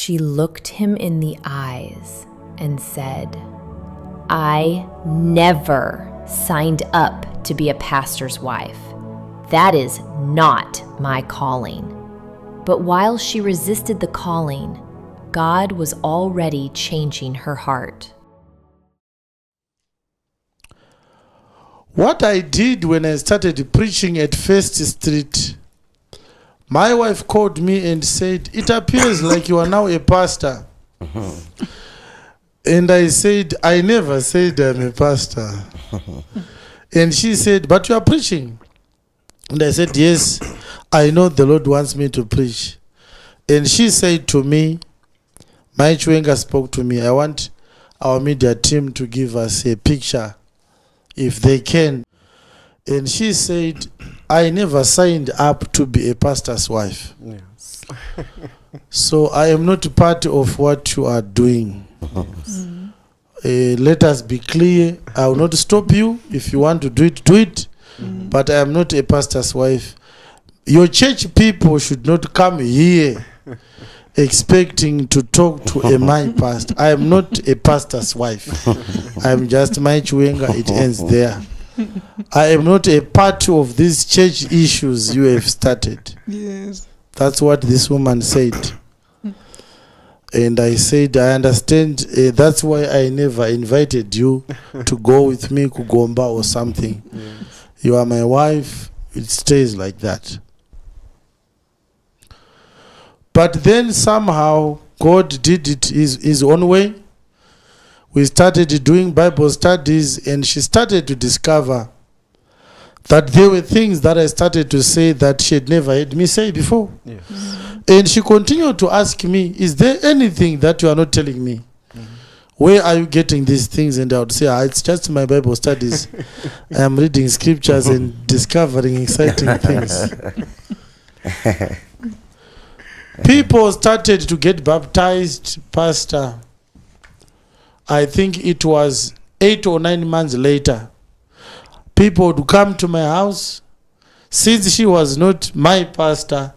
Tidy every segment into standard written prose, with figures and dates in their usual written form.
She looked him in the eyes and said, "I never signed up to be a pastor's wife. That is not my calling." But while she resisted the calling, God was already changing her heart. What I did when I started preaching at First Street, my wife called me and said, "It appears like you are now a pastor." And I said, "I never said I'm a pastor." And she said, "But you are preaching." And I said, "Yes, I know the Lord wants me to preach." And she said to me, Mai Chiwenga spoke to me, "I want our media team to give us a picture if they can." And she said, "I never signed up to be a pastor's wife. Yes. So I am not part of what you are doing. Let us be clear. I will not stop you. If you want to do it, do it. But I am not a pastor's wife. Your church people should not come here expecting to talk to a my pastor. I am not a pastor's wife. I am just Mai Chiwenga. It ends there. I am not a part of these church issues you have started." Yes. That's what this woman said. And I said, "I understand. That's why I never invited you to go with me, Kugomba or something. Yes. You are my wife. It stays like that." But then somehow God did it his own way. We started doing Bible studies, and she started to discover that there were things that I started to say that she had never heard me say before. Yes. And she continued to ask me, "Is there anything that you are not telling me? Where are you getting these things?" And I would say, "It's just my Bible studies. I am reading scriptures and discovering exciting things." People started to get baptized, Pastor. I think it was 8 or 9 months later. People would come to my house. Since she was not my pastor,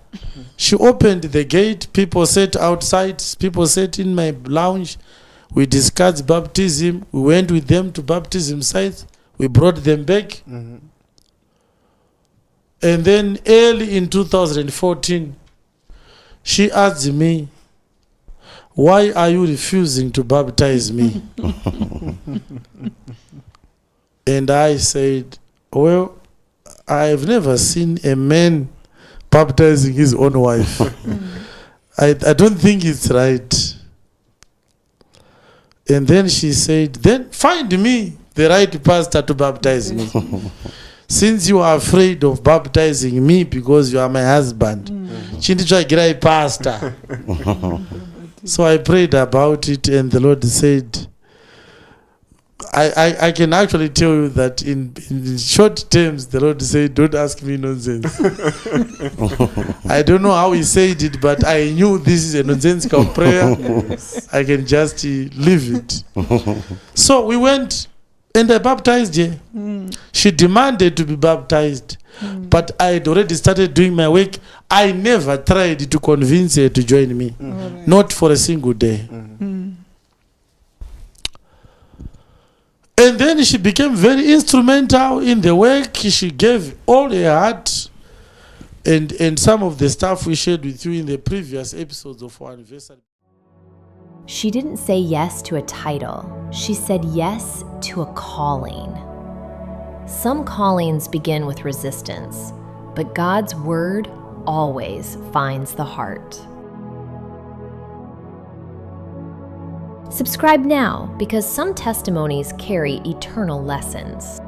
she opened the gate. People sat outside. People sat in my lounge. We discussed baptism. We went with them to baptism sites. We brought them back. And then early in 2014, she asked me, "Why are you refusing to baptize me?" And I said, "Well, I've never seen a man baptizing his own wife. I don't think it's right." And then she said, "Then find me the right pastor to baptize me. Since you are afraid of baptizing me because you are my husband, chinditsvagirai pastor." So I prayed about it, and the Lord said, I can actually tell you that in short terms, the Lord said, "Don't ask me nonsense." I don't know how he said it, but I knew this is a nonsensical prayer. Yes. I can just leave it. So we went, and I baptized her. She demanded to be baptized, but I had already started doing my work. I never tried to convince her to join me, not for a single day. And then she became very instrumental in the work. She gave all her heart, and some of the stuff we shared with you in the previous episodes of our anniversary. She didn't say yes to a title. She said yes to a calling. Some callings begin with resistance, but God's word always finds the heart. Subscribe now, because some testimonies carry eternal lessons.